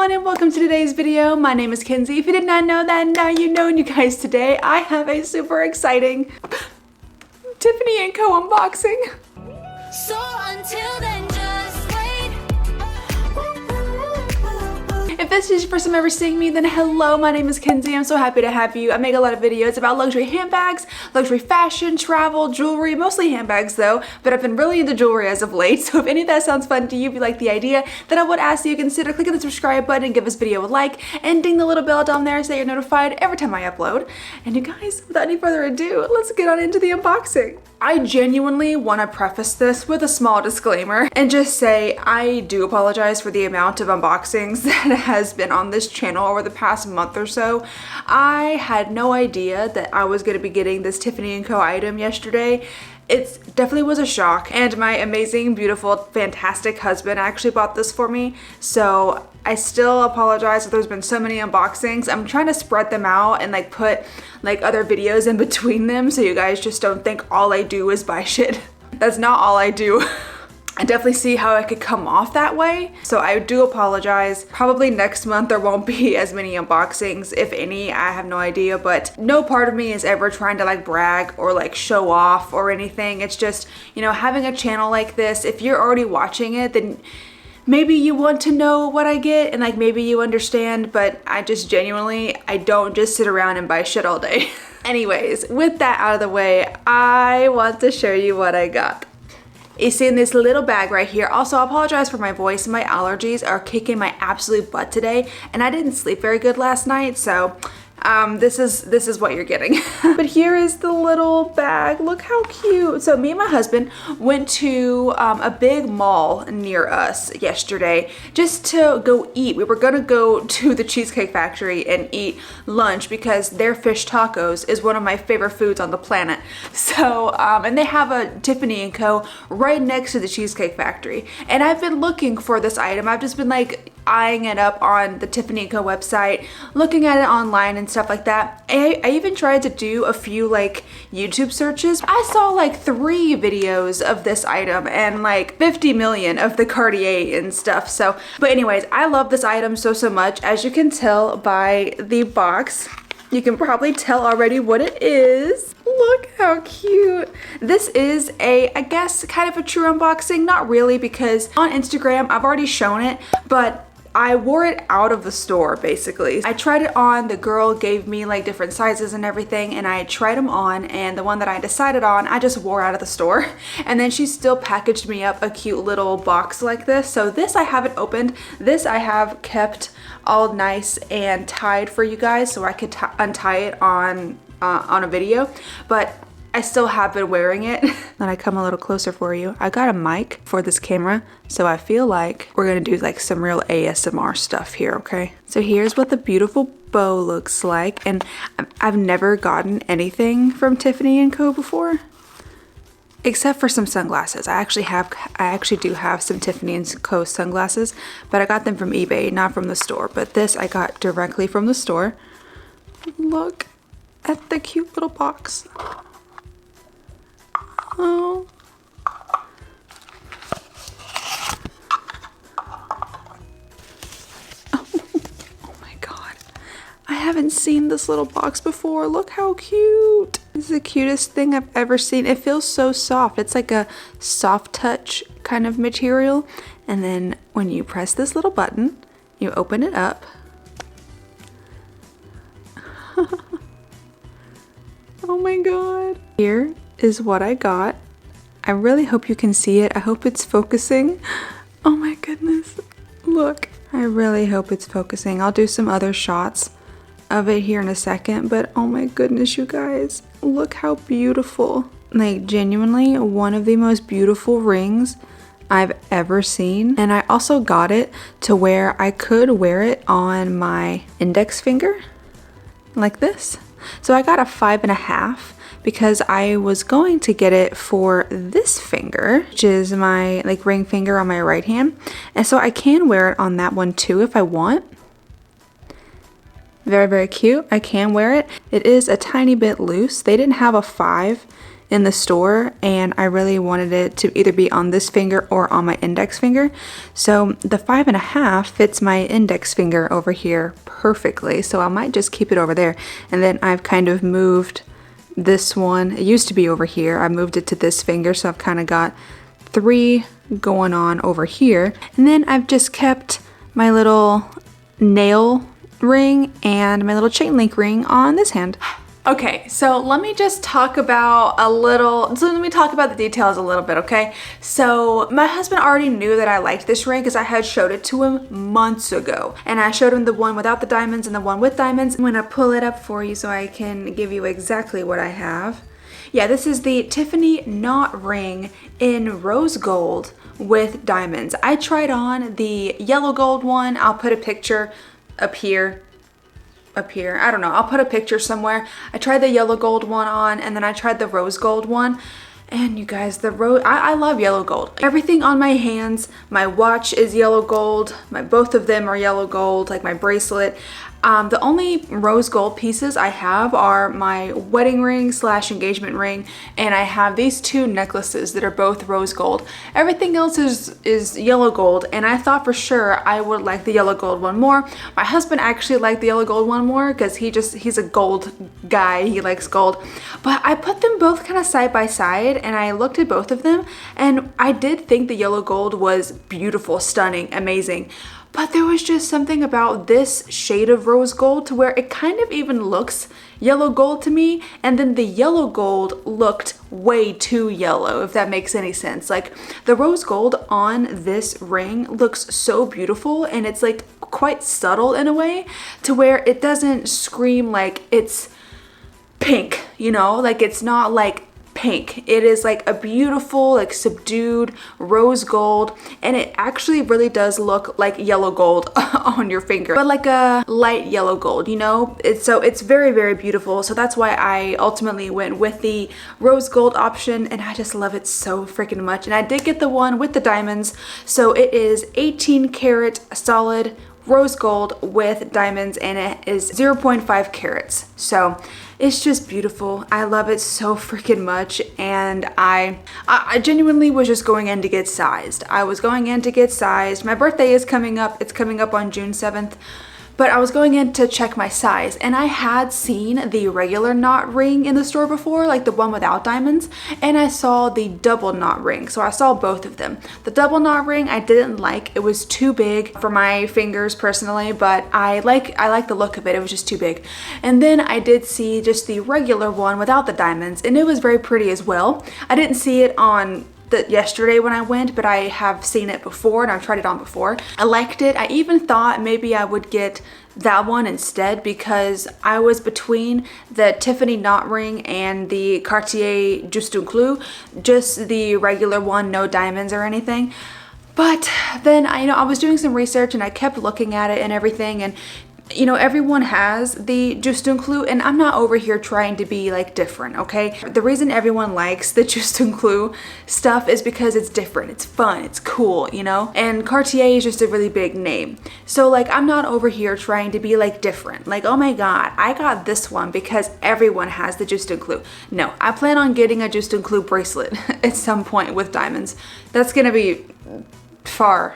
everyone and welcome to today's video. My name is Kenzie. If you did not know that, now you know. And you guys, today I have a super exciting Tiffany and Co unboxing. So until then, just wait. If this is your first time ever seeing me, then hello, my name is Kenzie. I'm so happy to have you. I make a lot of videos about luxury handbags, luxury fashion, travel, jewelry, mostly handbags though, but I've been really into jewelry as of late. So if any of that sounds fun to you, if you like the idea, then I would ask that you consider clicking the subscribe button and give this video a like and ding the little bell down there so you're notified every time I upload. And you guys, without any further ado, let's get on into the unboxing. I genuinely want to preface this with a small disclaimer and just say I do apologize for the amount of unboxings that has been on this channel over the past month or so. I had no idea that I was going to be getting this Tiffany and Co item yesterday. It definitely was a shock, and my amazing, beautiful, fantastic husband actually bought this for me, so I still apologize that there's been so many unboxings. I'm trying to spread them out and like put like other videos in between them so you guys just don't think all I do is buy shit. That's not all I do. I definitely see how it could come off that way, so I do apologize. Probably next month there won't be as many unboxings, if any. I have no idea, but no part of me is ever trying to like brag or like show off or anything. It's just, you know, having a channel like this, if you're already watching it, then maybe you want to know what I get and like maybe you understand, but I just genuinely, I don't just sit around and buy shit all day. Anyways, with that out of the way, I want to show you what I got. You see in this little bag right here. Also, I apologize for my voice. My allergies are kicking my absolute butt today, and I didn't sleep very good last night, so this is what you're getting. But here is the little bag. Look how cute. So me and my husband went to a big mall near us yesterday just to go eat. We were gonna go to the Cheesecake Factory and eat lunch because their fish tacos is one of my favorite foods on the planet. So and they have a Tiffany and Co right next to the Cheesecake Factory, and I've been looking for this item. I've just been like eyeing it up on the Tiffany & Co website, looking at it online and stuff like that. I even tried to do a few like YouTube searches. I saw like 3 videos of this item and like 50 million of the Cartier and stuff. So, but anyways, I love this item so much. As you can tell by the box, you can probably tell already what it is. Look how cute. This is I guess kind of a true unboxing. Not really, because on Instagram, I've already shown it, but I wore it out of the store basically. I tried it on, the girl gave me like different sizes and everything, and I tried them on, and the one that I decided on, I just wore out of the store. And then she still packaged me up a cute little box like this. So this I haven't opened. This I have kept all nice and tied for you guys so I could untie it on a video, but I still have been wearing it. Then I come a little closer for you. I got a mic for this camera, so I feel like we're gonna do like some real ASMR stuff here, okay? So here's what the beautiful bow looks like, and I've never gotten anything from Tiffany and Co before, except for some sunglasses. I actually do have some Tiffany and Co sunglasses, but I got them from eBay, not from the store. But this I got directly from the store. Look at the cute little box. Oh. Oh my god. I haven't seen this little box before. Look how cute. This is the cutest thing I've ever seen. It feels so soft. It's like a soft touch kind of material. And then when you press this little button, you open it up. Oh my god. Here is what I got. I really hope you can see it. I hope it's focusing. Oh my goodness. Look. I really hope it's focusing. I'll do some other shots of it here in a second, but oh my goodness, you guys. Look how beautiful. Like genuinely one of the most beautiful rings I've ever seen. And I also got it to where I could wear it on my index finger like this. So I got a 5.5 because I was going to get it for this finger, which is my like ring finger on my right hand. And so I can wear it on that one too if I want. Very, very cute. I can wear it. It is a tiny bit loose. They didn't have a 5 in the store, and I really wanted it to either be on this finger or on my index finger. So the 5.5 fits my index finger over here perfectly, so I might just keep it over there. And then I've kind of moved this one, it used to be over here, I moved it to this finger, so I've kind of got 3 going on over here. And then I've just kept my little nail ring and my little chain link ring on this hand. Okay, so let me just talk about the details a little bit, okay? So my husband already knew that I liked this ring because I had showed it to him months ago. And I showed him the one without the diamonds and the one with diamonds. I'm gonna pull it up for you so I can give you exactly what I have. Yeah, this is the Tiffany Knot ring in rose gold with diamonds. I tried on the yellow gold one. I'll put a picture up here. I don't know, I'll put a picture somewhere. I tried the yellow gold one on, and then I tried the rose gold one. And you guys, I love yellow gold. Everything on my hands, my watch is yellow gold. Both of them are yellow gold, like my bracelet. The only rose gold pieces I have are my wedding ring / engagement ring, and I have these 2 necklaces that are both rose gold. Everything else is yellow gold, and I thought for sure I would like the yellow gold one more. My husband actually liked the yellow gold one more because he's a gold guy, he likes gold. But I put them both kind of side by side, and I looked at both of them, and I did think the yellow gold was beautiful, stunning, amazing. But there was just something about this shade of rose gold to where it kind of even looks yellow gold to me, and then the yellow gold looked way too yellow, if that makes any sense. Like the rose gold on this ring looks so beautiful, and it's like quite subtle in a way to where it doesn't scream like it's pink, you know, like it's not like pink. It is like a beautiful, like subdued rose gold, and it actually really does look like yellow gold on your finger, but like a light yellow gold, you know? It's very, very beautiful. So that's why I ultimately went with the rose gold option, and I just love it so freaking much. And I did get the one with the diamonds, so it is 18 karat solid rose gold with diamonds, and it is 0.5 carats. So it's just beautiful. I love it so freaking much, and I genuinely was just going in to get sized. I was going in to get sized. My birthday is coming up. It's coming up on June 7th. But I was going in to check my size, and I had seen the regular knot ring in the store before, like the one without diamonds, and I saw the double knot ring. So I saw both of them. The double knot ring I didn't like. It was too big for my fingers personally, but I like the look of it. It was just too big. And then I did see just the regular one without the diamonds, and it was very pretty as well. I didn't see it on yesterday when I went, but I have seen it before, and I've tried it on before. I liked it. I even thought maybe I would get that one instead, because I was between the Tiffany knot ring and the Cartier Juste un Clou, just the regular one, no diamonds or anything. But then I was doing some research, and I kept looking at it and everything, and you know, everyone has the Juste un Clou, and I'm not over here trying to be like different, okay? The reason everyone likes the Juste un Clou stuff is because it's different, it's fun, it's cool, you know? And Cartier is just a really big name. So like, I'm not over here trying to be like different. Like, oh my God, I got this one because everyone has the Juste un Clou. No, I plan on getting a Juste un Clou bracelet at some point with diamonds. That's gonna be far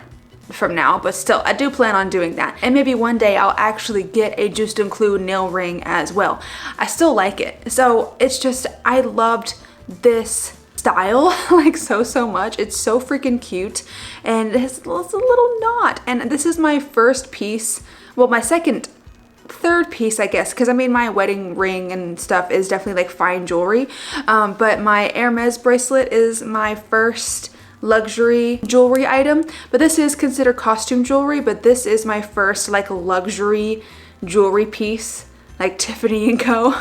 from now, but still, I do plan on doing that. And maybe one day I'll actually get a Juste un Clou nail ring as well. I still like it. So it's just, I loved this style like so much. It's so freaking cute, and it's a little knot. And this is my first piece, well, my third piece, I guess, because I mean, my wedding ring and stuff is definitely like fine jewelry, but my Hermes bracelet is my first luxury jewelry item. But this is considered costume jewelry, but this is my first like luxury jewelry piece, like Tiffany and Co.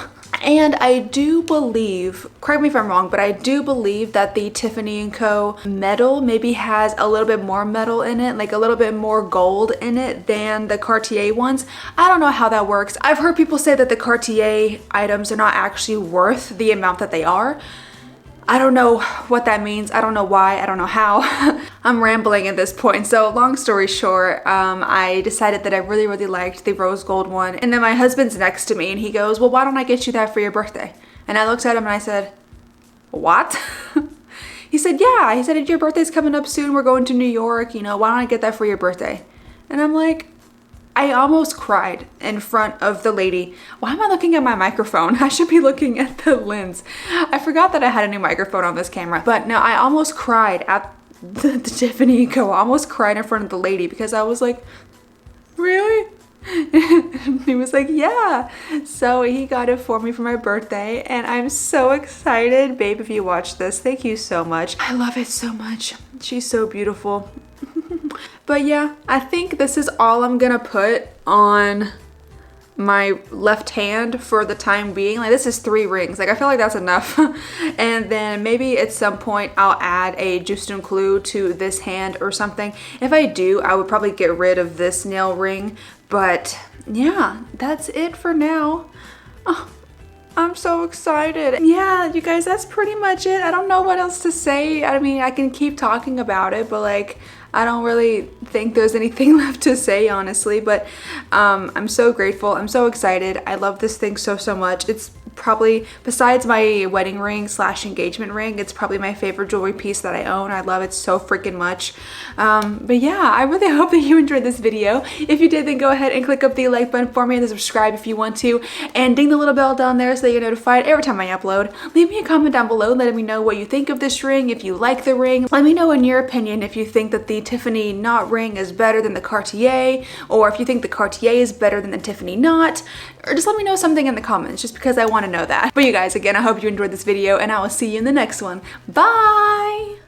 And I do believe, correct me if I'm wrong, but I do believe that the Tiffany and Co metal maybe has a little bit more metal in it, like a little bit more gold in it than the Cartier ones. I don't know how that works. I've heard people say that the Cartier items are not actually worth the amount that they are. I don't know what that means. I don't know why. I don't know how. I'm rambling at this point. So long story short, I decided that I really liked the rose gold one. And then my husband's next to me, and he goes, well, why don't I get you that for your birthday? And I looked at him and I said, what? He said, yeah. He said, your birthday's coming up soon. We're going to New York. You know, why don't I get that for your birthday? And I'm like, I almost cried in front of the lady. Why am I looking at my microphone? I should be looking at the lens. I forgot that I had a new microphone on this camera. But no, I almost cried at the Tiffany and Co. I almost cried in front of the lady because I was like, really? He was like, yeah. So he got it for me for my birthday and I'm so excited. Babe, if you watch this, thank you so much. I love it so much. She's so beautiful. But yeah, I think this is all I'm gonna put on my left hand for the time being. Like, this is 3 rings. Like, I feel like that's enough. And then maybe at some point I'll add a juste un clou to this hand or something. If I do, I would probably get rid of this nail ring. But yeah, that's it for now. Oh, I'm so excited. Yeah, you guys, that's pretty much it. I don't know what else to say. I mean, I can keep talking about it, but like, I don't really think there's anything left to say, honestly, but I'm so grateful. I'm so excited. I love this thing so much. It's probably, besides my wedding ring / engagement ring, it's probably my favorite jewelry piece that I own. I love it so freaking much. But yeah, I really hope that you enjoyed this video. If you did, then go ahead and click up the like button for me and then subscribe if you want to, and ding the little bell down there so that you're notified every time I upload. Leave me a comment down below letting me know what you think of this ring, if you like the ring. Let me know in your opinion if you think that the Tiffany knot ring is better than the Cartier, or if you think the Cartier is better than the Tiffany knot, or just let me know something in the comments just because I want to know that. But you guys, again, I hope you enjoyed this video and I will see you in the next one. Bye!